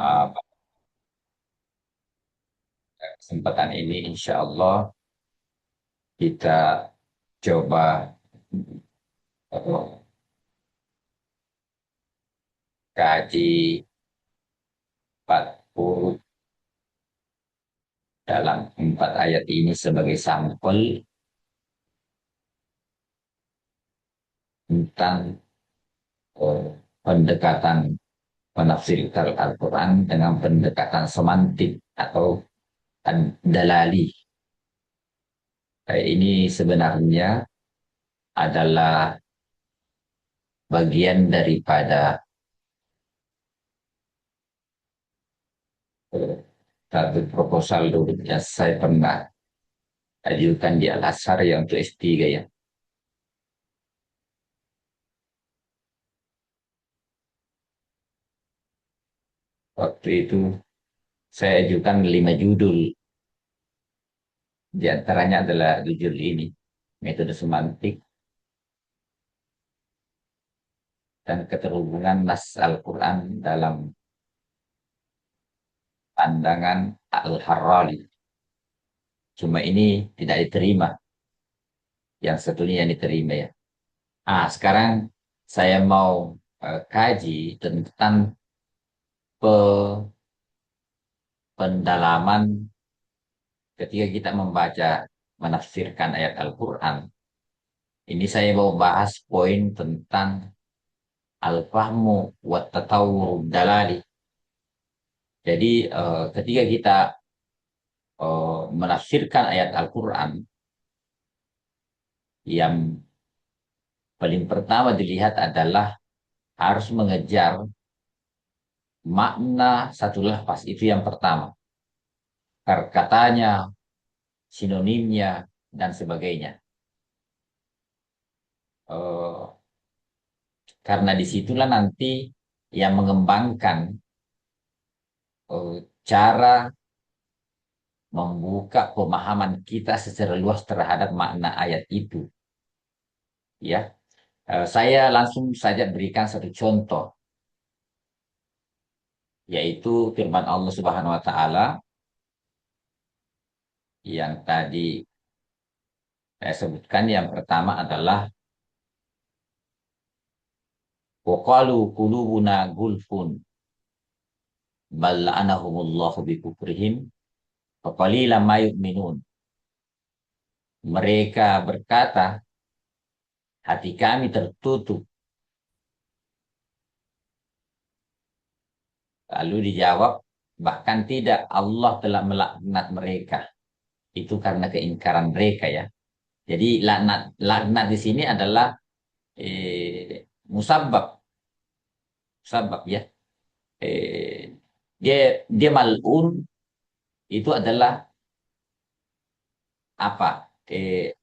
pada kesempatan ini insya Allah kita coba kaji 40 dalam 4 ayat ini sebagai sampel tentang eh, pendekatan menafsirkan Al-Quran dengan pendekatan semantik atau dalali. Ini sebenarnya adalah bagian daripada eh, satu proposal dulu yang saya pernah ajukan di Al-Azhar yang untuk S3 ya. Waktu itu saya ajukan 5 judul. Di antaranya adalah judul ini, metode semantik dan keterhubungan nas Al-Quran dalam pandangan Al-Harrani. Cuma ini tidak diterima, yang satunya yang diterima ya. Sekarang saya mau kaji tentang pendalaman ketika kita membaca menafsirkan ayat Al-Quran. Ini saya mau bahas poin tentang al-fahmu wa tatawur dalali. Jadi ketika kita menafsirkan ayat Al-Quran, yang paling pertama dilihat adalah harus mengejar makna satu lafaz. Itu yang pertama. Katanya, sinonimnya, dan sebagainya. Eh, karena disitulah nanti yang mengembangkan cara membuka pemahaman kita secara luas terhadap makna ayat itu. Ya, saya langsung saja berikan satu contoh, yaitu firman Allah Subhanahu Wa Taala yang tadi saya sebutkan. Yang pertama adalah waqalu qulubuna gulfun bal la'anahumullahu bikufrihim wa qalilan ma yu'minun. Mereka berkata, hati kami tertutup. Lalu dijawab, bahkan tidak, Allah telah melaknat mereka. Itu karena keingkaran mereka ya. Jadi laknat di sini adalah musabab, musabab ya. Eh, dia dia malun itu adalah apa?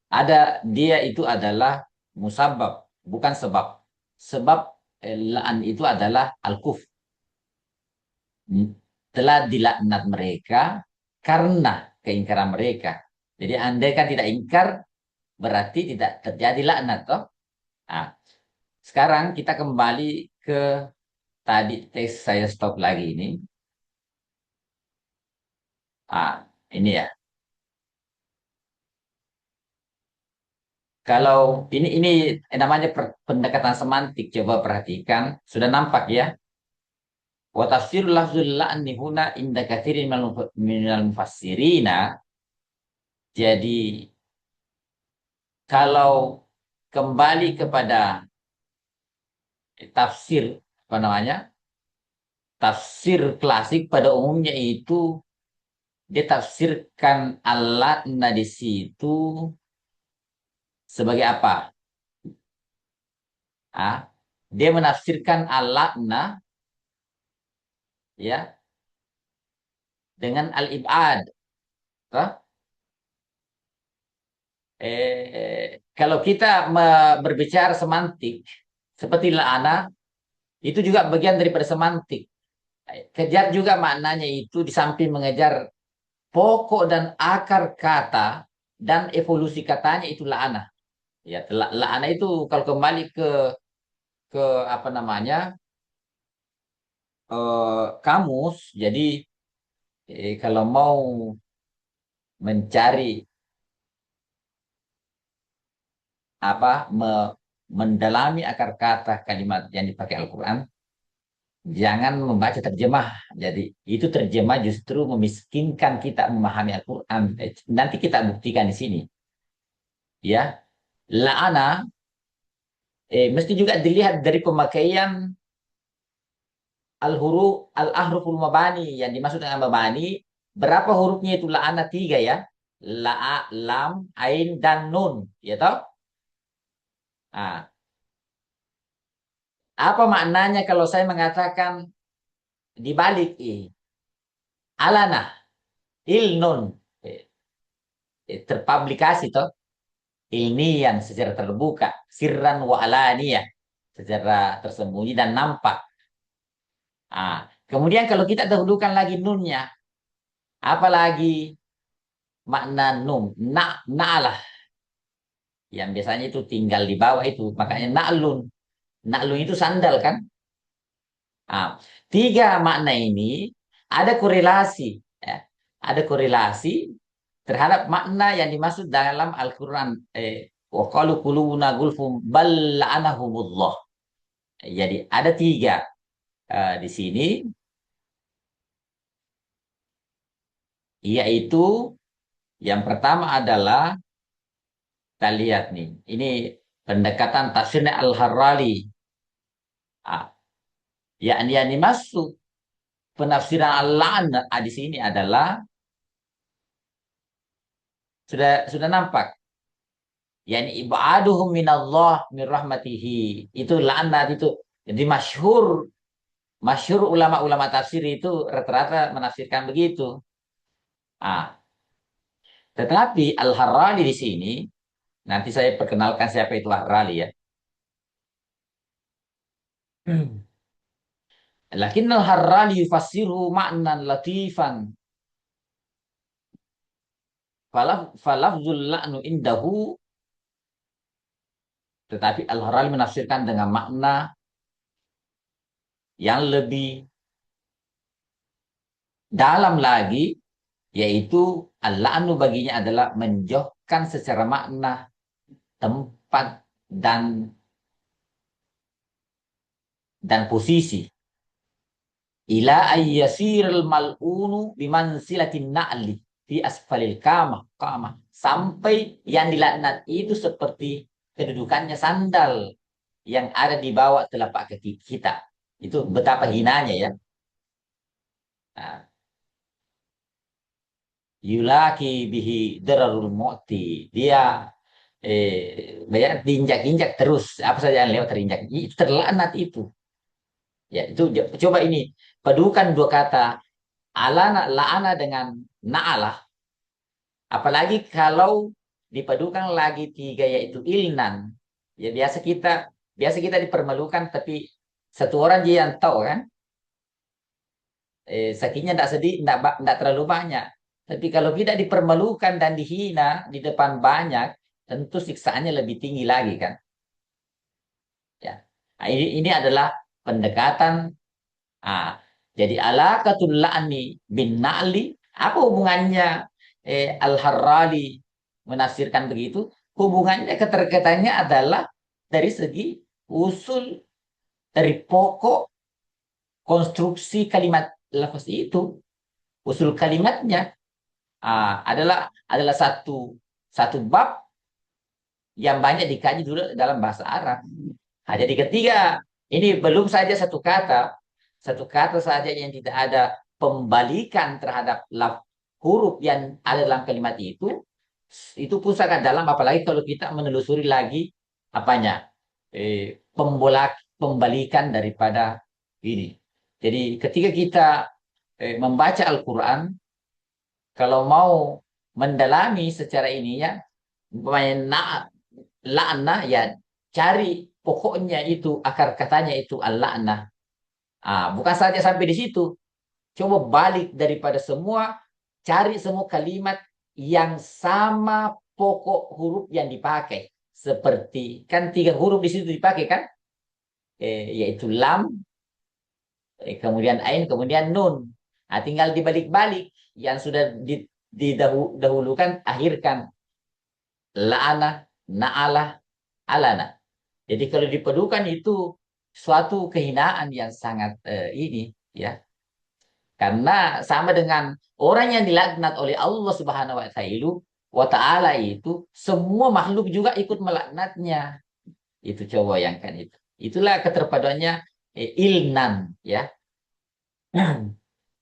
Ada dia itu adalah musabab, bukan sebab. Sebab la'an itu adalah al-kuf. Telah dilaknat mereka karena keingkaran mereka. Jadi andai kan tidak ingkar, berarti tidak terjadi laknat toh. Nah, sekarang kita kembali ke tadi tes saya stop lagi ini. Ini ya. Kalau ini namanya pendekatan semantik, coba perhatikan, sudah nampak ya. Wa tafsir lafzul la'ni huna inda katsirin minal mufassirina. Jadi kalau kembali kepada tafsir apa namanya? Tafsir klasik pada umumnya itu dia tafsirkan al-la'na di situ sebagai apa? Ah, dia menafsirkan al-la'na ya dengan al-ibad. Kalau kita berbicara semantik, seperti la'ana, itu juga bagian daripada semantik. Kejar juga maknanya itu di samping mengejar pokok dan akar kata dan evolusi katanya itu la'ana. Ya, la'ana itu kalau kembali ke apa namanya kamus. Jadi kalau mau mencari apa mendalami akar kata kalimat yang dipakai Al-Quran, jangan membaca terjemah. Jadi itu terjemah justru memiskinkan kita memahami Al-Quran. Nanti kita buktikan di sini. Ya, la'ana mesti juga dilihat dari pemakaian al-ahruful mabani. Yang dimaksud dengan mabani, berapa hurufnya itu la'ana? Tiga ya. La, lam, ain, dan nun. Ya toh? Nah, apa maknanya kalau saya mengatakan dibalik alana ilnun terpublikasi toh ilmiah secara terbuka sirran wa alaniyah secara tersembunyi dan nampak. Kemudian kalau kita dahulukan lagi nunnya, apalagi makna nun na'lah yang biasanya itu tinggal di bawah itu, makanya na'lun itu sandal kan. Ah, tiga makna ini ada korelasi, ya. Ada korelasi terhadap makna yang dimaksud dalam Al-Quran. Wa qalu qulubuna gulfum bal la'anahumullah. Jadi ada tiga di sini, yaitu yang pertama adalah kita lihat nih, ini pendekatan tafsir Al-Harrali. Ah, yang dimaksud penafsiran al-la'na di sini adalah sudah nampak, yani ibaduhum minallah min rahmatihi. Itu laknat itu. Jadi masyhur masyhur ulama-ulama tafsir itu rata-rata menafsirkan begitu. Ah, tetapi Al-Harrani di sini, nanti saya perkenalkan siapa itu Al-Harrani ya. Lakin Al-Harrani yufassiru ma'nan latifan. Falafzul la'nu indahu, tetapi Al-Harrani menafsirkan dengan makna yang lebih dalam lagi, yaitu al-la'nu baginya adalah menjauhkan secara makna, tempat, dan posisi. Ila ayyasirul mal'unu bimansilatin na'li fi asfalil kamah. Sampai yang dilaknat itu seperti kedudukannya sandal yang ada di bawah telapak kaki kita. Itu betapa hinanya ya. Nah, yulaki bihi dararul mu'ti. Dia banyak diinjak-injak terus. Apa saja yang lewat terinjak. Itu terlaknat itu. Ya, itu coba ini padukan dua kata alana la'ana dengan na'alah. Apalagi kalau dipadukan lagi tiga yaitu ilnan. Ya biasa kita dipermalukan tapi satu orang dia yang tahu kan. Sakitnya tidak sedih, tidak terlalu banyak. Tapi kalau kita dipermalukan dan dihina di depan banyak, tentu siksaannya lebih tinggi lagi kan. Ya. Nah, ini adalah pendekatan. Ah, jadi alaqatul la'ni bin na'li, apa hubungannya Al-Harrali menafsirkan begitu? Hubungannya keterkaitannya adalah dari segi usul, dari pokok konstruksi kalimat lafaz itu. Usul kalimatnya adalah satu satu bab yang banyak dikaji dulu dalam bahasa Arab. Nah, jadi ketiga, ini belum saja satu kata saja yang tidak ada pembalikan terhadap huruf yang ada dalam kalimat itu pun sangat dalam. Apalagi kalau kita menelusuri lagi apanya, pembalikan daripada ini. Jadi ketika kita membaca Al-Quran, kalau mau mendalami secara ini ya, umpamanya la'nah ya, cari pokoknya itu, akar katanya itu al-la'nah. Bukan saja sampai di situ. Coba balik daripada semua, cari semua kalimat yang sama pokok huruf yang dipakai. Seperti kan tiga huruf di situ dipakai kan, yaitu lam, kemudian ain, kemudian nun. Nah, tinggal dibalik-balik yang sudah didahulukan, akhirkan la'ana, na'ala, alana. Jadi kalau dipadukan itu suatu kehinaan yang sangat ini ya. Karena sama dengan orang yang dilaknat oleh Allah Subhanahu wa taala itu semua makhluk juga ikut melaknatnya. Itu coba yang kan itu. Itulah keterpaduannya ilnan ya.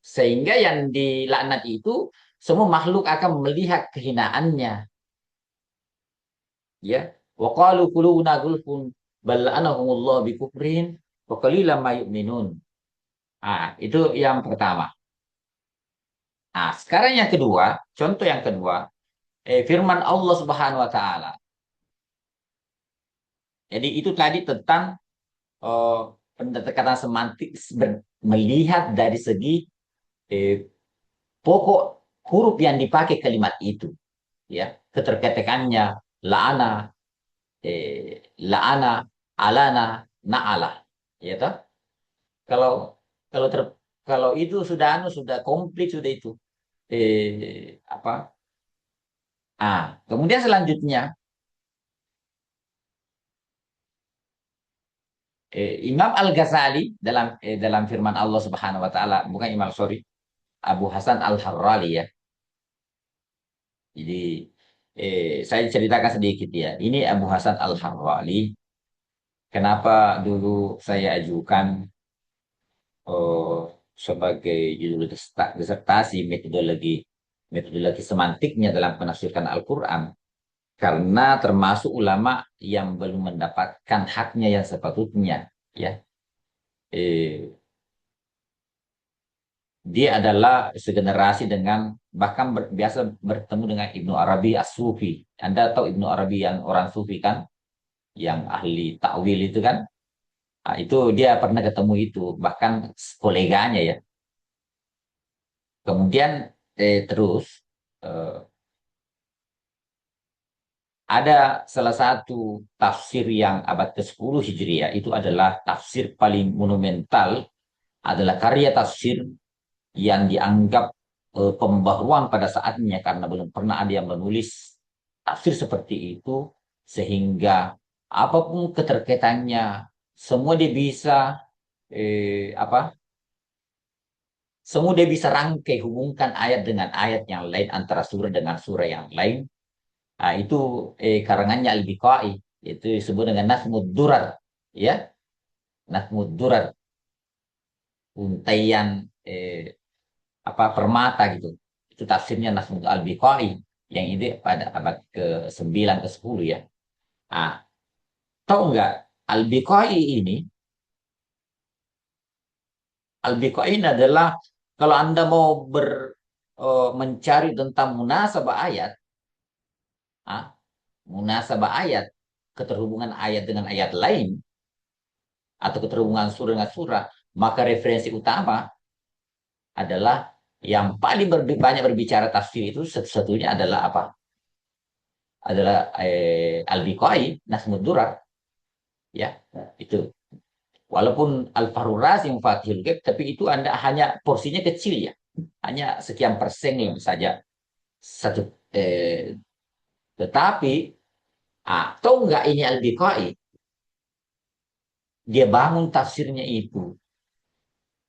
Sehingga yang dilaknat itu semua makhluk akan melihat kehinaannya ya. Wa qalu qulubuna gulfun bal la'anahumullahu bikufrin wa qalilan ma yu'minun. Ah, itu yang pertama. Nah, sekarang yang kedua, contoh yang kedua, firman Allah Subhanahu wa taala. Jadi itu tadi tentang eh, pendekatan semantik melihat dari segi eh, pokok huruf yang dipakai kalimat itu, ya, keterkaitannya la'ana, la'ana, alana, na'ala, ya toh? Kalau kalau ter, kalau itu sudah sudah komplit sudah itu. Apa? Kemudian selanjutnya Imam Al-Ghazali dalam firman Allah Subhanahu wa taala, bukan Imam, sorry, Abu Hasan Al-Harrali ya. Jadi saya ceritakan sedikit ya. Ini Abu Hasan Al-Harrali. Kenapa dulu saya ajukan eh, sebagai judul disertasi metodologi semantiknya dalam penafsiran Al-Quran, karena termasuk ulama yang belum mendapatkan haknya yang sepatutnya ya. Eh, Dia adalah segenerasi dengan bahkan biasa bertemu dengan Ibnu Arabi As-Sufi. Anda tahu Ibnu Arabi yang orang Sufi kan, yang ahli takwil itu kan. Itu dia pernah ketemu itu, bahkan koleganya ya. Kemudian terus eh, ada salah satu tafsir yang abad ke-10 Hijriah, itu adalah tafsir paling monumental, adalah karya tafsir yang dianggap pembaruan pada saatnya karena belum pernah ada yang menulis tafsir seperti itu, sehingga apapun keterkaitannya semua dia bisa apa, semua dia bisa rangkai, hubungkan ayat dengan ayat yang lain, antara surah dengan surah yang lain. Itu karangannya Al-Biqai, itu disebut dengan Nazmud Durar ya. Nazmud Durar, untaian apa, permata gitu. Itu tafsirnya Nazmud Al-Biqai yang ini pada abad ke-9 ke-10 ya. Ah, tahu nggak, Al-Biqai ini Al-Biqai ini adalah, kalau Anda mau mencari tentang munasabah ayat, ah, munasabah ayat, keterhubungan ayat dengan ayat lain, atau keterhubungan surah dengan surah, maka referensi utama adalah, yang paling banyak berbicara tafsir itu satu-satunya adalah apa? Adalah Al-Biqai, Nazmud Durar, ya. Itu. Walaupun Al-Fahru Razi, Fatihul Ghaib, tapi itu Anda hanya porsinya kecil ya. Hanya sekian persen yang saja. Satu tetapi atau enggak ini Al-Biqai, dia bangun tafsirnya itu,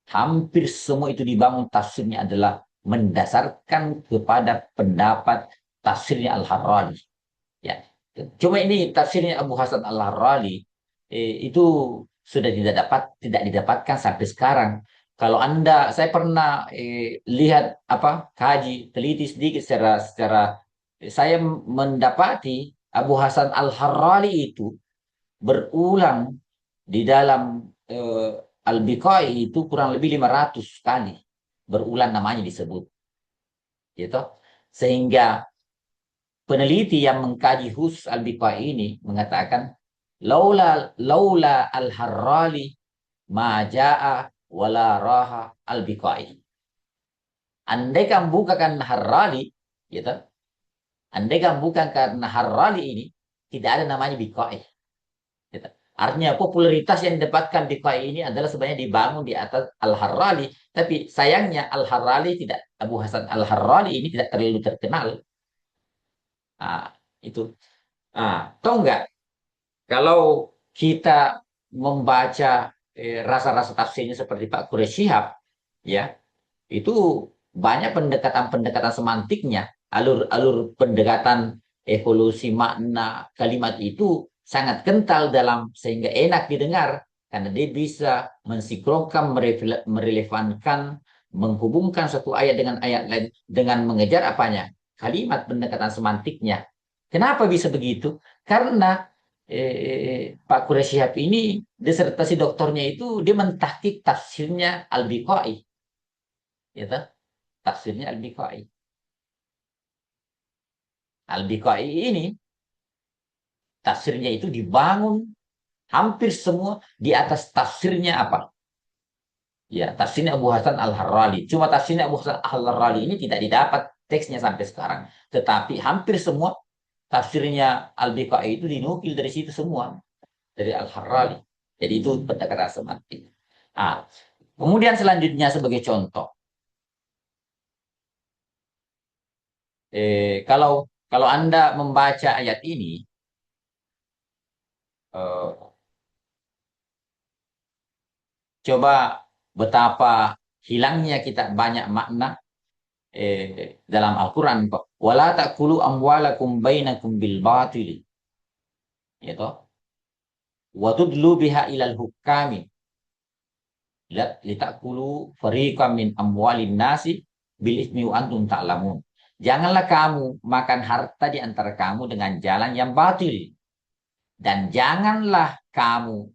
hampir semua itu dibangun tafsirnya adalah mendasarkan kepada pendapat tafsirnya Al-Harrani ya. Cuma ini tafsirnya Abu Hasan Al-Harrani itu sudah tidak didapatkan sampai sekarang. Kalau Anda, saya pernah lihat apa, kaji teliti sedikit secara saya mendapati Abu Hasan Al-Harrani itu berulang di dalam Al-Biqai itu kurang lebih 500 kali berulang namanya disebut gitu. Sehingga peneliti yang mengkaji khusus Al-Biqai ini mengatakan, laula Al-Harrali ma jaa wala raha Al-Biqai. Andai kan bukan Harrali gitu, andai kan bukan karena Harrali ini, tidak ada namanya Biqai gitu. Artinya popularitas yang didapatkan BKI ini adalah sebenarnya dibangun di atas Al-Harrali. Tapi sayangnya Al-Harrali tidak, Abu Hasan Al-Harrali ini tidak terlalu terkenal. Ah, itu. Tahu nggak? Kalau kita membaca rasa-rasa tafsirnya seperti Pak Quraish Shihab, ya, itu banyak pendekatan-pendekatan semantiknya, alur-alur pendekatan evolusi makna kalimat itu sangat kental dalam sehingga enak didengar karena dia bisa mensinkronkan, merelevankan, menghubungkan satu ayat dengan ayat lain dengan mengejar apanya? Kalimat pendekatan semantiknya. Kenapa bisa begitu? Karena Pak Quraish Shihab ini disertasi doktornya itu dia mentahkik tafsirnya Al-Biqai, gitu. Tafsirnya Al-Biqai. Al-Biqai ini tafsirnya itu dibangun hampir semua di atas tafsirnya apa? Ya, tafsirnya Abu Hasan Al-Harrali. Cuma tafsirnya Abu Hasan Al-Harrali ini tidak didapat teksnya sampai sekarang. Tetapi hampir semua tafsirnya Al-Biqai itu dinukil dari situ semua. Dari Al-Harrali. Jadi itu pendekatan semantik. Kemudian selanjutnya sebagai contoh. Kalau kalau Anda membaca ayat ini, eh, coba betapa hilangnya kita banyak makna dalam Al-Quran. Wala ta'kulu amwalakum bainakum bil batil. Ya toh? Wa tudlu biha ilal hukami. Litakulu fariqam min amwalin nasi bil ismi wa antum ta'lamun. Janganlah kamu makan harta di antara kamu dengan jalan yang batil. Dan janganlah kamu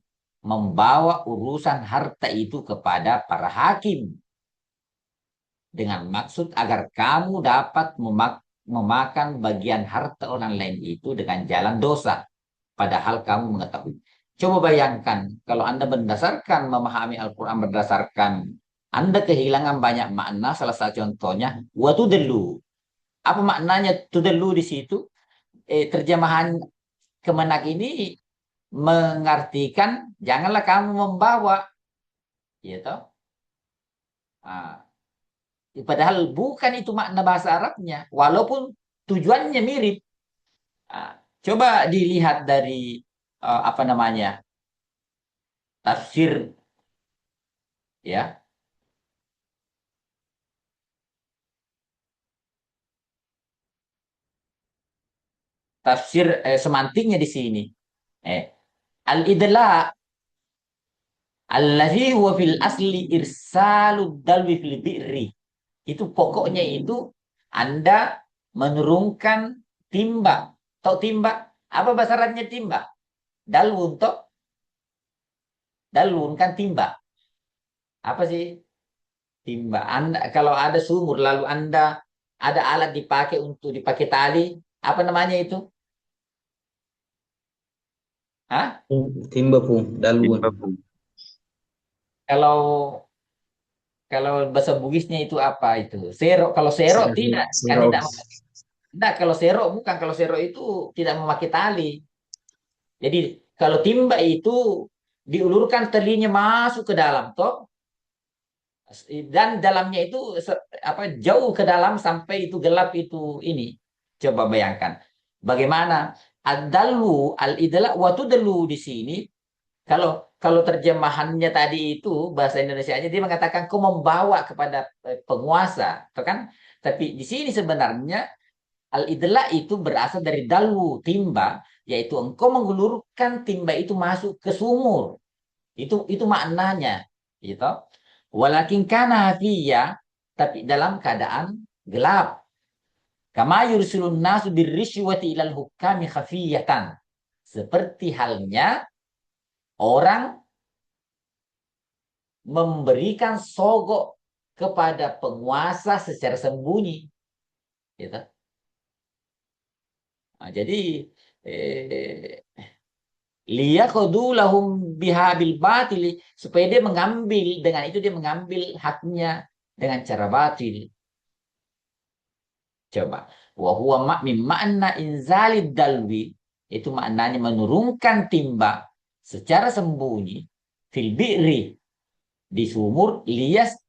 membawa urusan harta itu kepada para hakim dengan maksud agar kamu dapat memakan bagian harta orang lain itu dengan jalan dosa, padahal kamu mengetahui. Coba bayangkan kalau Anda berdasarkan memahami Al-Quran berdasarkan Anda kehilangan banyak makna. Salah satu contohnya waktu dulu. Apa maknanya tudelu di situ? Terjemahan Kemenak ini mengartikan janganlah kamu membawa, gitu. Nah, padahal bukan itu makna bahasa Arabnya, walaupun tujuannya mirip. Nah, coba dilihat dari apa namanya tafsir, ya, tafsir semantiknya di sini. Eh, Al-idla allazi huwa fil asli irsalud dalwi fil bi'ri. Itu pokoknya itu Anda menurunkan timba. Tahu timba? Apa bahasa Arabnya timba? Dalwun toh. Dalwun kan timba. Apa sih timba? Anda kalau ada sumur lalu Anda ada alat dipakai untuk dipakai tali, apa namanya itu? Hah? Timba po, dalwon. Kalau kalau bahasa Bugisnya itu apa itu? Sero. Kalau sero tidak kan tidak. Xerox. Tidak, kalau sero bukan. Kalau sero itu tidak memakai tali. Jadi kalau timba itu diulurkan talinya masuk ke dalam toh, dan dalamnya itu apa jauh ke dalam sampai itu gelap itu ini. Coba bayangkan bagaimana ad-dalu al-idla wa tudlu di sini. Kalau kalau terjemahannya tadi itu bahasa Indonesianya dia mengatakan kau membawa kepada penguasa, toh kan? Tapi di sini sebenarnya al-idla itu berasal dari dalu timba, yaitu engkau mengulurkan timba itu masuk ke sumur. Itu maknanya, gitu. Walakin kana fiya, tapi dalam keadaan gelap. Kama yursilun nasu birriswati ilal hukami khafiyatan. Seperti halnya orang memberikan sogok kepada penguasa secara sembunyi, gitu. Jadi eh, liyaqdulahum bihabil batili, supaya dia mengambil dengan itu dia mengambil haknya dengan cara batil. Coba wa huwa makna inzalid dalwi, itu maknanya menurunkan timba secara sembunyi fil bi'ri, di sumur, lias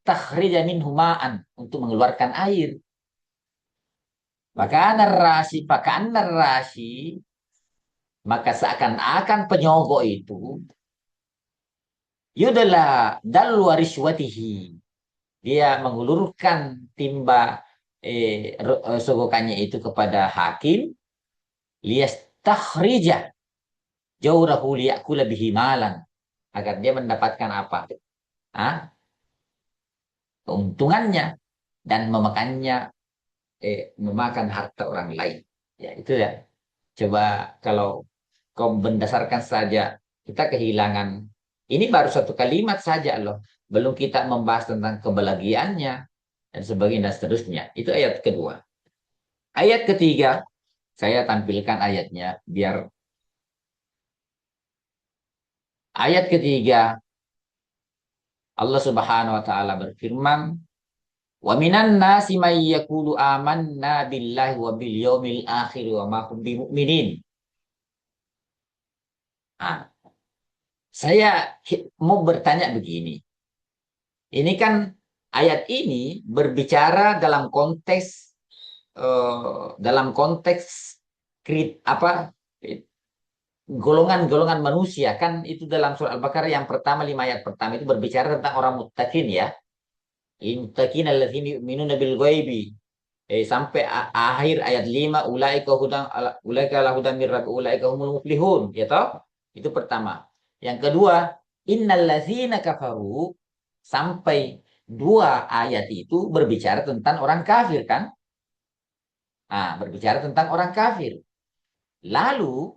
takhrija minhu ma'an, untuk mengeluarkan air. Maka narasi, maka seakan-akan penyogok itu yudala dalwa riswatihi, dia mengulurkan timba sogokannya itu kepada hakim, lias takhrija jawrahu liyakula bihi malan, agar dia mendapatkan apa? Ah, keuntungannya, dan memakan harta orang lain. Ya, itu ya. Coba kalau kau berdasarkan saja, kita kehilangan. Ini baru satu kalimat saja loh. Belum kita membahas tentang kebahagiaannya dan sebagainya dan seterusnya. Itu ayat kedua. Ayat ketiga, saya tampilkan ayatnya biar ayat ketiga, Allah Subhanahu wa taala berfirman, "Wa minan nasi may yaqulu amanna billahi wa bil yaumil akhir wa ma hum bimumin." Nah, saya mau bertanya begini. Ini kan ayat ini berbicara dalam konteks apa, golongan-golongan manusia, kan itu dalam surah Al-Baqarah yang pertama, 5 ayat pertama itu berbicara tentang orang muttaqin ya. Muttaqin alladzina yu'minuna bil ghaibi. Sampai akhir ayat 5, ulaika ala hudan mir rabbihim ulaika humul muflihun, ya toh? Itu pertama. Yang kedua, innal ladzina kafaru, sampai 2 ayat itu berbicara tentang orang kafir kan? Nah, berbicara tentang orang kafir. Lalu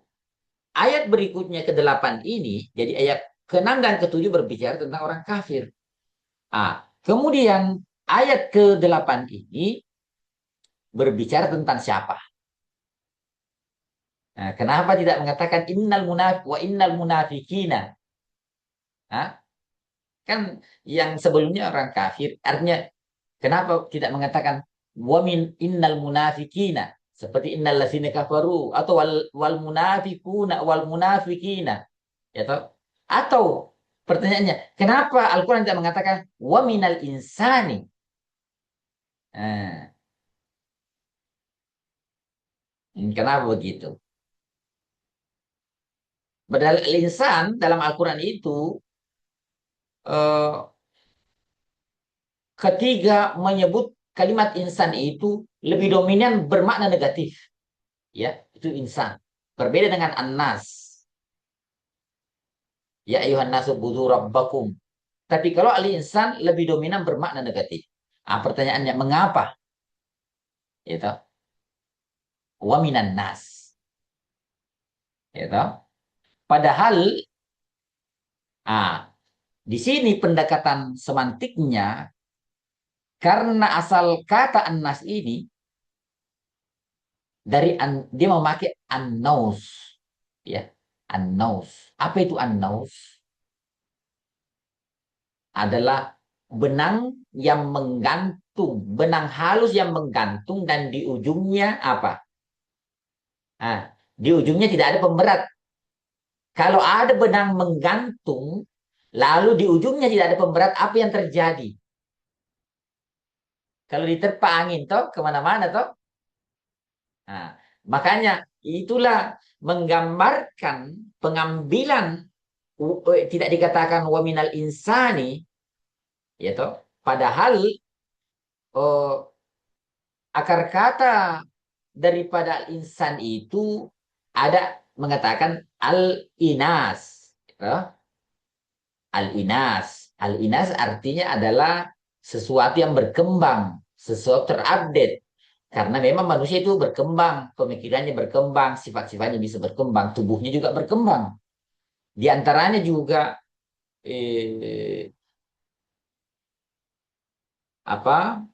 ayat berikutnya ke-8 ini, jadi ayat ke-6 dan ke-7 berbicara tentang orang kafir. Kemudian ayat ke-8 ini berbicara tentang siapa? Nah, kenapa tidak mengatakan innal munafikina? Kan yang sebelumnya orang kafir, artinya kenapa tidak mengatakan innal munafikina, seperti innal ladzina kafaru, atau wal munafikuna wal munafikina, ya toh? Atau pertanyaannya, kenapa Al-Qur'an tidak mengatakan wa minal insani? Nah, kenapa begitu? Padahal insan dalam Al-Quran itu eh, ketiga menyebut kalimat insan itu lebih dominan bermakna negatif. Ya, itu insan. Berbeda dengan annas. Ya ayuhan nasu budu rabbakum. Tapi kalau al-insan lebih dominan bermakna negatif. Pertanyaannya, mengapa? Itu. Wa minan nas. Itu. Padahal, di sini pendekatan semantiknya, karena asal kata annas ini dia memakai annaus, ya, annaus. Apa itu annaus? Adalah benang yang menggantung, benang halus yang menggantung, dan di ujungnya apa? Di ujungnya tidak ada pemberat. Kalau ada benang menggantung, lalu di ujungnya tidak ada pemberat, apa yang terjadi? Kalau diterpa angin, toh kemana-mana, toh. Nah, makanya itulah menggambarkan pengambilan, tidak dikatakan waminal insani, ya toh. Padahal oh, akar kata daripada insan itu ada mengatakan al-inas, ya. Al-inas, al-inas artinya adalah sesuatu yang berkembang, sesuatu terupdate. Karena memang manusia itu berkembang, pemikirannya berkembang, sifat-sifatnya bisa berkembang, tubuhnya juga berkembang. Di antaranya juga eh, apa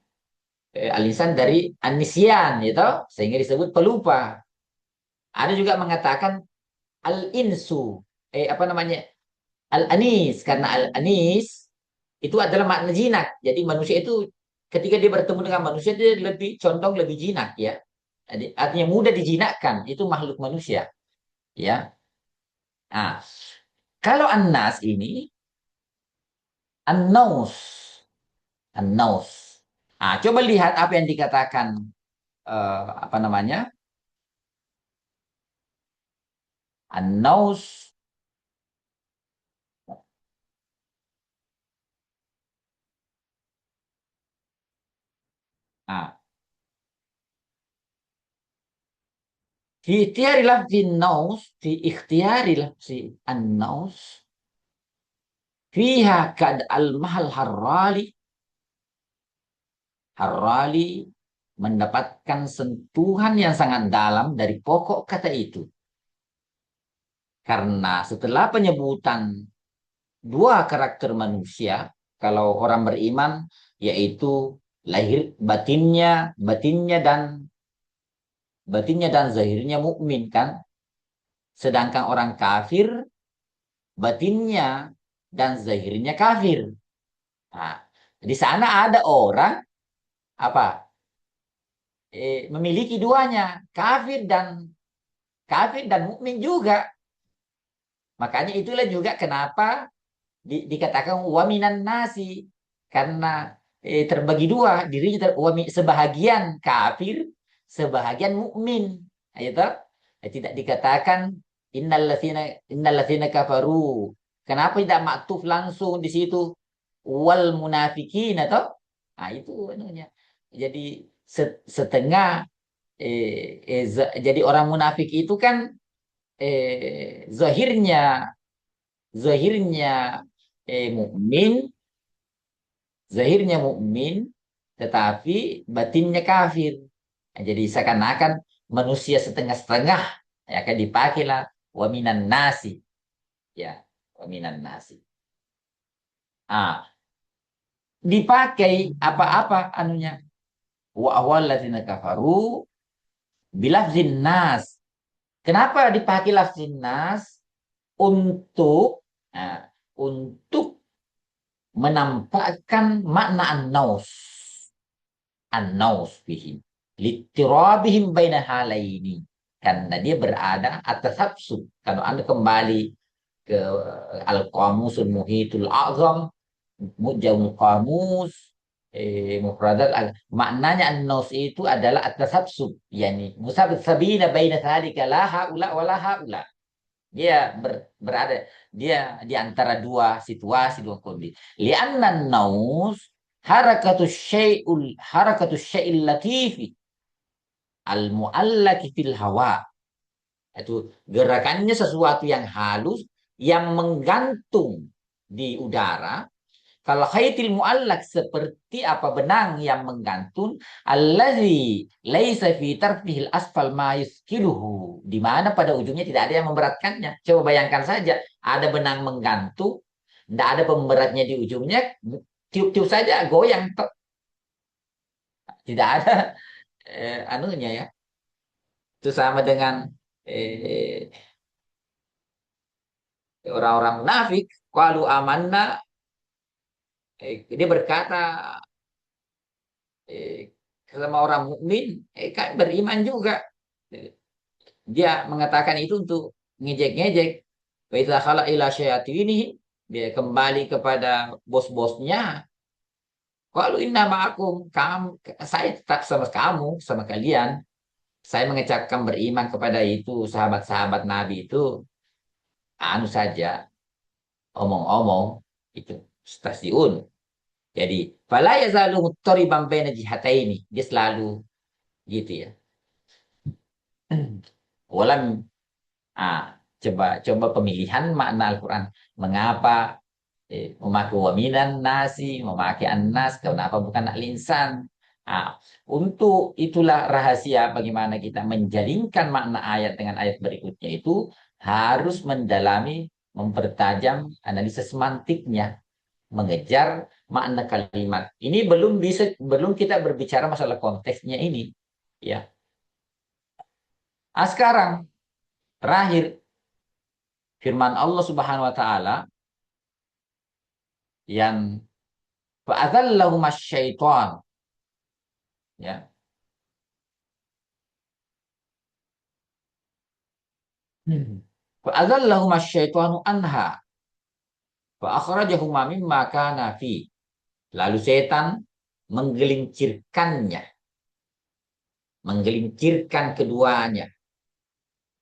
alisan dari anisian, gitu, sehingga disebut pelupa. Ada juga mengatakan al-insu, apa namanya, al-anis, karena al-anis itu adalah makna jinak. Jadi manusia itu ketika dia bertemu dengan manusia, dia lebih condong lebih jinak, ya. Jadi, artinya mudah dijinakkan, itu makhluk manusia, ya. Nah, kalau annas ini annaus, annaus. Ah, coba lihat apa yang dikatakan apa namanya? Annaus. Ah, fi ikhtiyari lafzi naus, fi ikhtiyari lafzi annaus, fiha kad al-mahal harrali, harrali mendapatkan sentuhan yang sangat dalam dari pokok kata itu. Karena setelah penyebutan dua karakter manusia, kalau orang beriman, yaitu lahir batinnya dan zahirnya mukmin kan. Sedangkan orang kafir, batinnya dan zahirnya kafir. Nah, di sana ada orang apa memiliki duanya, kafir dan mukmin juga. Makanya itulah juga kenapa dikatakan waminan nasi, karena terbagi dua dirinya sebahagian kafir, sebahagian mukmin. Itu tidak dikatakan innalladzina kafaru. Kenapa tidak maktuf langsung di situ wal munafikin atau nah itu anunya. Jadi setengah jadi orang munafik itu kan zahirnya zahirnya mukmin, zahirnya mukmin, tetapi batinnya kafir. Nah, jadi seakan-akan manusia setengah-setengah ya akan dipakailah waminan nasi, ya waminan nasi. Ah, dipakai apa-apa anunya wa awalladzina kafaru bilafzin nas. Kenapa dipakai lafzin nas? Untuk nah, untuk menampakkan makna an-naus. An-naus bihim. Littirabihim baina halaini. Karena dia berada atas hapsu. Kalau Anda kembali ke Al-Qamusul Muhitul Azam, Mujamul Qamus, Mufradat, maknanya an-naus itu adalah atas hapsu. Yani musabit sabina baina thalika la haula wa la haula. Dia berada dia di antara dua situasi, dua kondisi. Lianna naus harakatus syai'il latifi al muallaki fil hawa. Itu gerakannya sesuatu yang halus yang menggantung di udara. Kalau khaitil muallak seperti apa benang yang menggantung, allazi laisa fi tarfihil asfal ma yuskiluhu, di mana pada ujungnya tidak ada yang memberatkannya. Coba bayangkan saja, ada benang menggantung, tidak ada pemberatnya di ujungnya, tiup-tiup saja goyang, tidak ada anunya ya. Itu sama dengan eh, orang-orang munafik, qalu amanna, dia berkata eh, sama orang mukmin, kan beriman juga. Dia mengatakan itu untuk ngejek-ngejek. Wa idza khala ila ini dia kembali kepada bos-bosnya. Kalau inna ma'akum, kamu, saya tetap sama kamu, sama kalian. Saya mengecapkan beriman kepada itu sahabat-sahabat Nabi itu anu saja, omong-omong itu stasiun. Jadi, fala yazalu muttariban baina jihataini. Dia selalu gitu ya. Walam ah coba coba pemilihan makna Al-Qur'an. Mengapa memakai waminan nasi, memakai annas, kenapa bukan al-insan? Ah, untuk itulah rahasia bagaimana kita menjalinkan makna ayat dengan ayat berikutnya itu harus mendalami, mempertajam analisis semantiknya, mengejar makna kalimat. Ini belum kita berbicara masalah konteksnya ini, ya. Ah, sekarang terakhir firman Allah Subhanahu wa taala yang fa'adzallahum syaitan, ya. Fa adzallahuma syaitanu anha fa akhrajahuma mimma kana fi. Lalu setan menggelincirkannya, menggelincirkan keduanya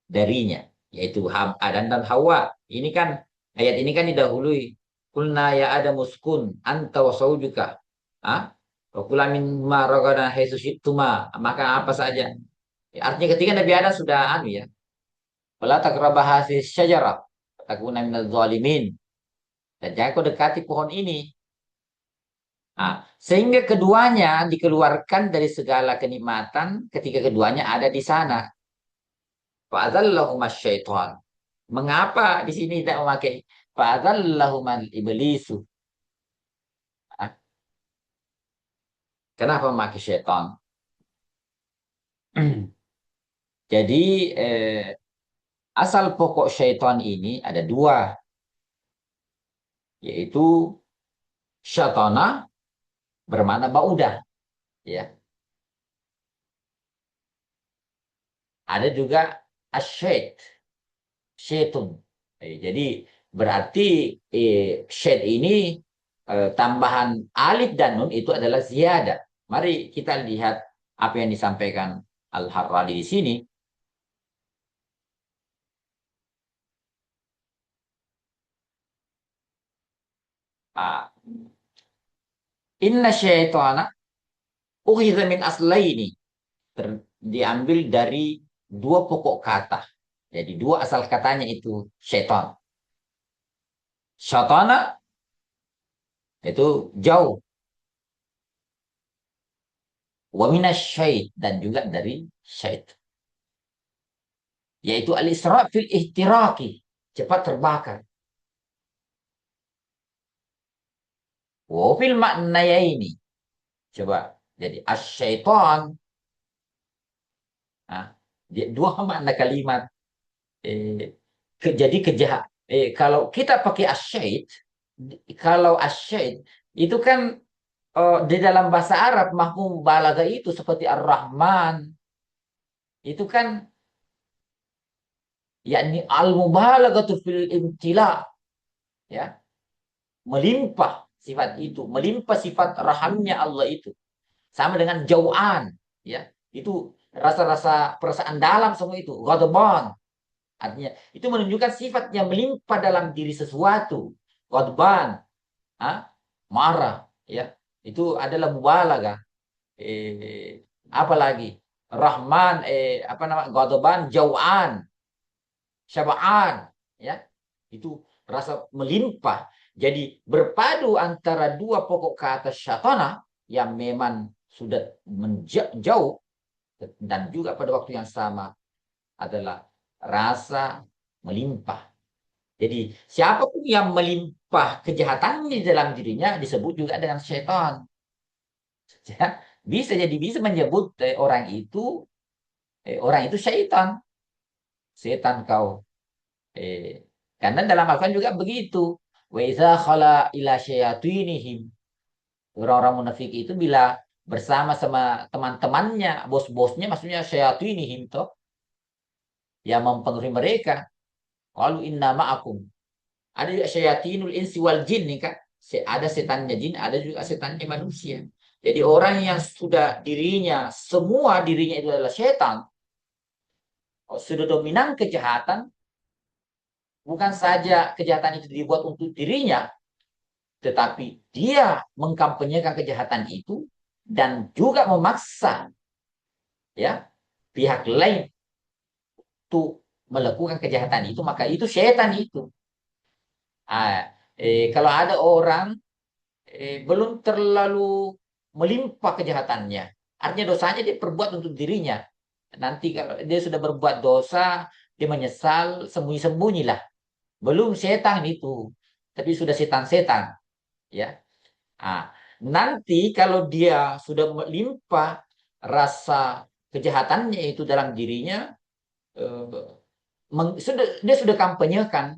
darinya, yaitu Adam dan Hawa. Ini kan ayat ini kan didahului. Kulna ya Adam uskun anta wa zawjuka. Ah, wa kula min ma ragana haitsu syi'tuma. Maka apa saja. Ya, artinya ketika Nabi Adam sudah ya. Wala taqrabah hadhihi syajarah takuna minadz zalimin. Dan jangan kau dekati pohon ini. Nah, sehingga keduanya dikeluarkan dari segala kenikmatan ketika keduanya ada di sana. Fa'adzallahumas syaitan. Mengapa di sini tidak memakai fa'adzallahumal iblisu? Ah, kenapa memakai syaitan? Jadi asal pokok syaitan ini ada dua, yaitu syaitana bermakna baudah, ya. Ada juga asyait, syaitun. Jadi berarti syait ini tambahan alif dan nun itu adalah ziyadah. Mari kita lihat apa yang disampaikan Al-Harrani di sini. Ah, Inna syaitana ukhidha min aslaini. Diambil dari dua pokok kata. Jadi dua asal katanya itu syaitan. Syaitana itu jauh. Wa minasyait dan juga dari syait. Yaitu al-isra' fil ihtiraki. Cepat terbakar. Wa fil maknanya ini. Coba. Jadi asyaiton. Nah, dua makna kalimat. Jadi kejahat. Kalau kita pakai asyait. Kalau asyait. Itu kan di dalam bahasa Arab mahmum balaga itu seperti Ar-Rahman. Itu kan yakni al-mubalagatu fil imtila. Ya. Melimpah sifat itu. Melimpah sifat rahamnya Allah itu. Sama dengan jauhan, ya. Itu rasa-rasa perasaan dalam semua itu. Ghadban. Artinya itu menunjukkan sifat yang melimpah dalam diri sesuatu. Ghadban, marah, ya. Itu adalah mubalaghah. Apa lagi? Rahman, apa nama? Ghadban, jauhan, syaba'an, ya. Itu rasa melimpah. Jadi berpadu antara dua pokok kata syatana yang memang sudah menjauh dan juga pada waktu yang sama adalah rasa melimpah. Jadi siapapun yang melimpah kejahatan di dalam dirinya disebut juga dengan syaitan. Ya, bisa menyebut orang itu syaitan. Setan kau. Karena dalam Al-Quran juga begitu. Wa idza khala ila syayatinihim. Orang-orang munafik itu bila bersama sama teman-temannya, bos-bosnya, maksudnya syayatinihim toh, yang mempengaruhi mereka. Qalu inna ma'akum. Ada juga syayatinul insi wal jin nih Kak. Ada setannya jin, ada juga setannya manusia. Jadi orang yang sudah dirinya, semua dirinya itu adalah setan, sudah dominan kejahatan, bukan saja kejahatan itu dibuat untuk dirinya, tetapi dia mengkampanyekan kejahatan itu dan juga memaksa ya pihak lain untuk melakukan kejahatan itu, maka itu setan itu. Kalau ada orang belum terlalu melimpah kejahatannya, artinya dosanya dia perbuat untuk dirinya. Nanti kalau dia sudah berbuat dosa, dia menyesal, sembunyi-sembunyilah. Belum setan itu, tapi sudah setan-setan, ya. Nanti kalau dia sudah melimpah rasa kejahatannya itu dalam dirinya, dia sudah kampanyekan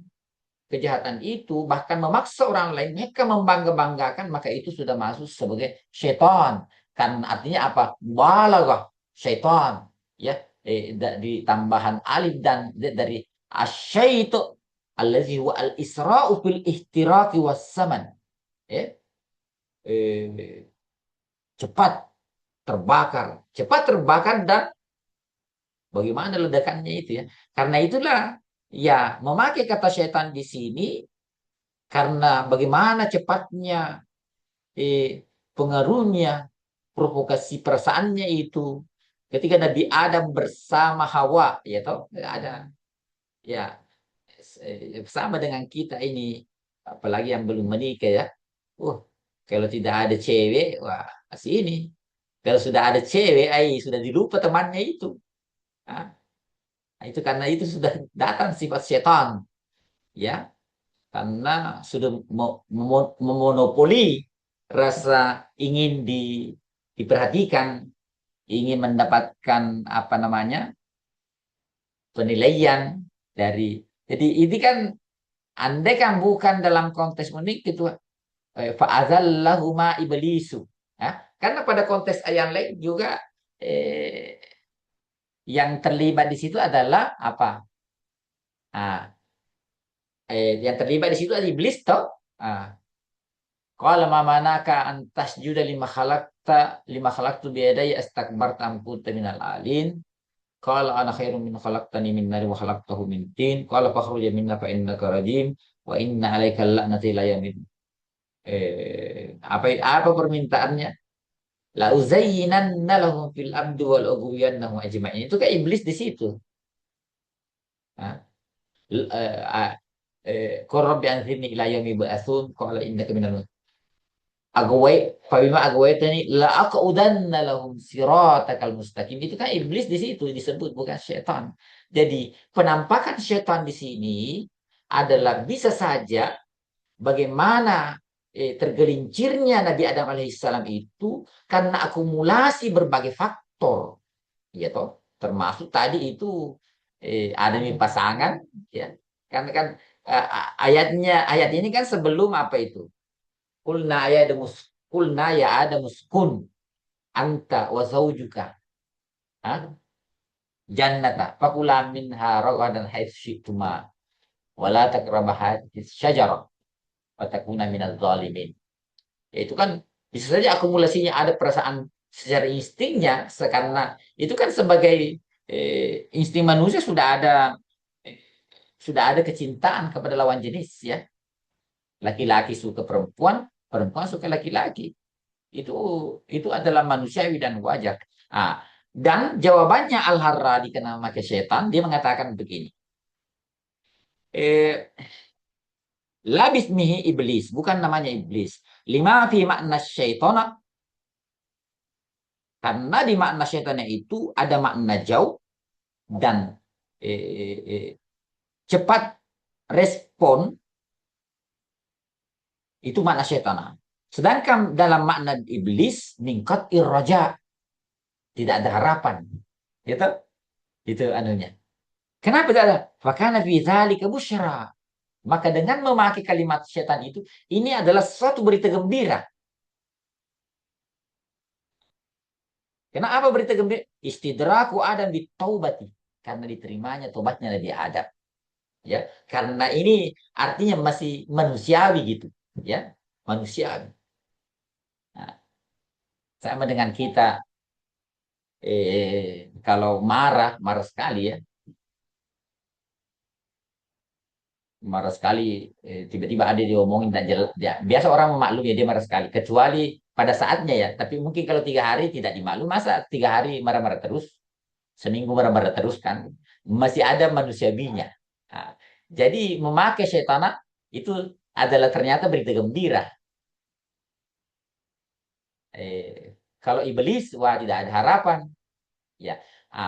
kejahatan itu, bahkan memaksa orang lain, mereka membangga-banggakan, maka itu sudah masuk sebagai syaitan. Kan artinya apa? Balaghah syaitan, ya. Di tambahan alif dan dari Asyaitu allazi huwa al-isra'u fil ihtiraqi was-saman. Ya. Eh, cepat cepat terbakar dan bagaimana ledakannya itu ya. Karena itulah ya memakai kata syaitan di sini karena bagaimana cepatnya pengaruhnya, provokasi perasaannya itu ketika Nabi Adam bersama Hawa, ya toh ada ya sama dengan kita ini, apalagi yang belum menikah ya. Kalau tidak ada cewek, wah masih ini. Kalau sudah ada cewek, sudah dilupa temannya itu. Ah, itu karena itu sudah datang sifat setan, ya, karena sudah memonopoli rasa ingin diperhatikan, ingin mendapatkan apa namanya penilaian dari. Jadi ini kan andai kan bukan dalam konteks unik itu fa'azallahuma iblisu. Ya. Karena pada konteks ayat lain juga eh, yang terlibat di situ adalah apa? Ah, yang terlibat di situ adalah iblis toh. Ah, qala ma manaka an tasjuda lima khalaqtu bi yadayya astakbarta am kunta minal alin. Qala ana khairum min khalaqtani min nari wa khalaqtahu min tin. Qala fakhruj minna fa innaka rajim wa inna 'alaika la'nati ila yaumil. Apa permintaannya? La uzayyinanna lahum fil abdi wal ughwiyannahum ajma'in. Itu kan iblis di situ. Ah, qur rabbi anzirni ila yaumi ba'atsun qala innaka minal agwai fabima agwaitani la aqudanna lahum siratakal mustaqim. Itu kan iblis di situ disebut, bukan setan. Jadi penampakan setan di sini adalah bisa saja bagaimana tergelincirnya Nabi Adam alaihissalam itu karena akumulasi berbagai faktor, ya toh, termasuk tadi itu ada pasangan, ya, karena kan ayat ini kan sebelum apa itu, kulna ya ada muskun anta wa zaujuka jannata fakula minha ragadan haitsu syi'tuma wala taqrabu hadhihi syajarah fatakuna minaz zalimin. Ya, itu kan bisa saja akumulasinya ada perasaan secara instingnya karena itu kan sebagai insting manusia eh, sudah ada kecintaan kepada lawan jenis ya. Laki-laki suka perempuan, perempuan suka laki-laki. Itu itu adalah manusiawi dan wajar. Ah, dan jawabannya Al-Harra dikenal maka setan, dia mengatakan begini. Eh, labis mihi iblis, bukan namanya iblis. Lima fi makna syaitona, karena di makna syaitannya itu ada makna jauh dan cepat respon, itu makna syaitan. Sedangkan dalam makna iblis ningkat irraja, tidak ada harapan. Gitu? Itu anunya. Kenapa tidak ada? Fakana fi dzalika busyra. Maka dengan memakai kalimat syaitan itu, ini adalah suatu berita gembira. Kenapa berita gembira? Istidraku Adam bitaubati. Karena diterimanya tobatnya Nabi Adam. Ya, karena ini artinya masih manusiawi gitu, ya, manusiawi. Nah, sama dengan kita kalau marah, marah sekali ya, marah sekali, tiba-tiba ada diomongin dan ya, biasa orang memaklumi ya dia marah sekali, kecuali pada saatnya ya. Tapi mungkin kalau 3 hari tidak dimaklum, masa 3 hari marah-marah terus, seminggu marah-marah terus kan, masih ada manusiawinya. Nah, jadi memakai syaitan itu adalah ternyata berita gembira. Kalau iblis, wah tidak ada harapan. Ya,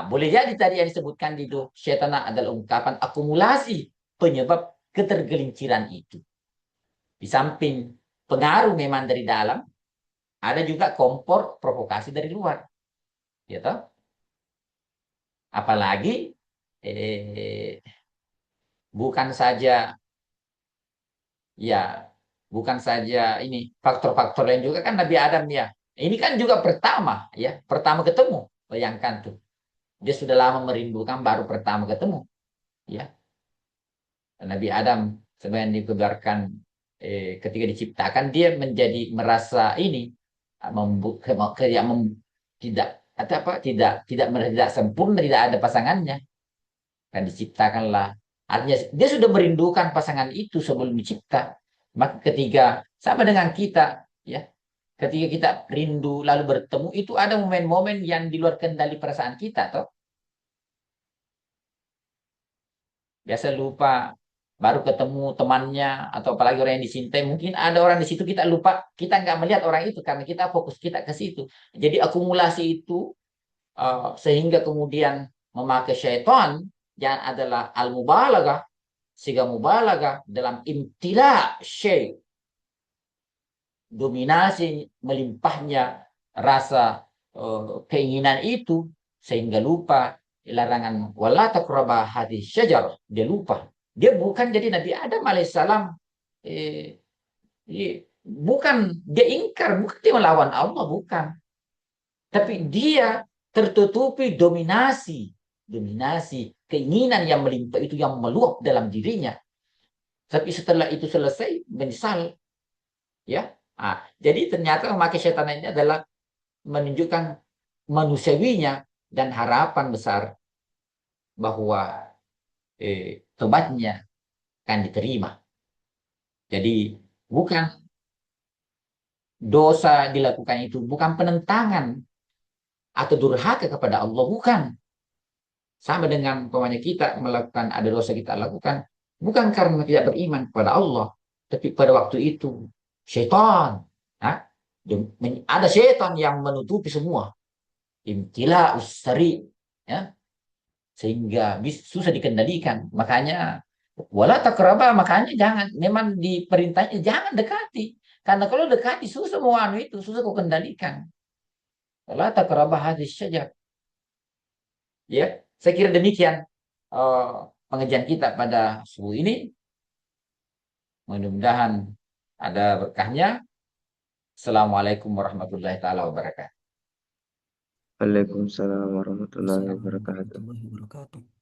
boleh jadi tadi yang disebutkan di itu syaitan adalah ungkapan akumulasi penyebab ketergelinciran itu. Di samping pengaruh memang dari dalam, ada juga kompor provokasi dari luar, gitu. Apalagi eh, bukan saja ya, bukan saja ini faktor-faktor lain juga kan Nabi Adam ya. Ini kan juga pertama ya, pertama ketemu. Bayangkan tuh, dia sudah lama merindukan baru pertama ketemu, ya. Nabi Adam sebenarnya dikeluarkan ketika diciptakan dia menjadi merasa ini kayak tidak atau apa tidak sempurna, tidak ada pasangannya, dan diciptakanlah. Artinya dia sudah merindukan pasangan itu sebelum dicipta. Maka ketika sama dengan kita, ya, ketika kita rindu lalu bertemu, itu ada momen-momen yang di luar kendali perasaan kita, toh. Biasa lupa baru ketemu temannya atau apalagi orang yang dicintai, mungkin ada orang di situ kita lupa, kita nggak melihat orang itu karena kita fokus kita ke situ. Jadi akumulasi itu sehingga kemudian memakai syaitan yang adalah al-mubalaghah, sehingga mubalaghah dalam imtila syai, dominasi melimpahnya rasa keinginan itu, sehingga lupa larangan wala taqraba hadis syajar. Dia lupa. Dia bukan jadi Nabi Adam alaihissalam, eh, bukan dia ingkar, bukan dia melawan Allah, bukan. Tapi dia tertutupi dominasi keinginan yang melimpah itu yang meluap dalam dirinya. Tapi setelah itu selesai menyesal, ya. Jadi ternyata memakai setan ini adalah menunjukkan manusiawinya dan harapan besar bahwa tobatnya akan diterima. Jadi bukan dosa dilakukan itu, bukan penentangan atau durhaka kepada Allah, bukan. Sama dengan umpamanya kita melakukan ada dosa kita lakukan, bukan karena tidak beriman kepada Allah, tapi pada waktu itu syaitan, ada syaitan yang menutupi semua, imtila usari, ya, sehingga susah dikendalikan. Makanya wala takraba, makanya jangan, memang diperintahnya jangan dekati, karena kalau dekati susah mau anu itu, susah kau kendalikan. Wala takraba hadis saja, ya. Saya kira demikian pengajian kita pada subuh ini, mudah-mudahan ada berkahnya. Assalamualaikum warahmatullahi taala wabarakatuh. Waalaikumsalam warahmatullahi Assalamualaikum wabarakatuh. warahmatullahi wabarakatuh.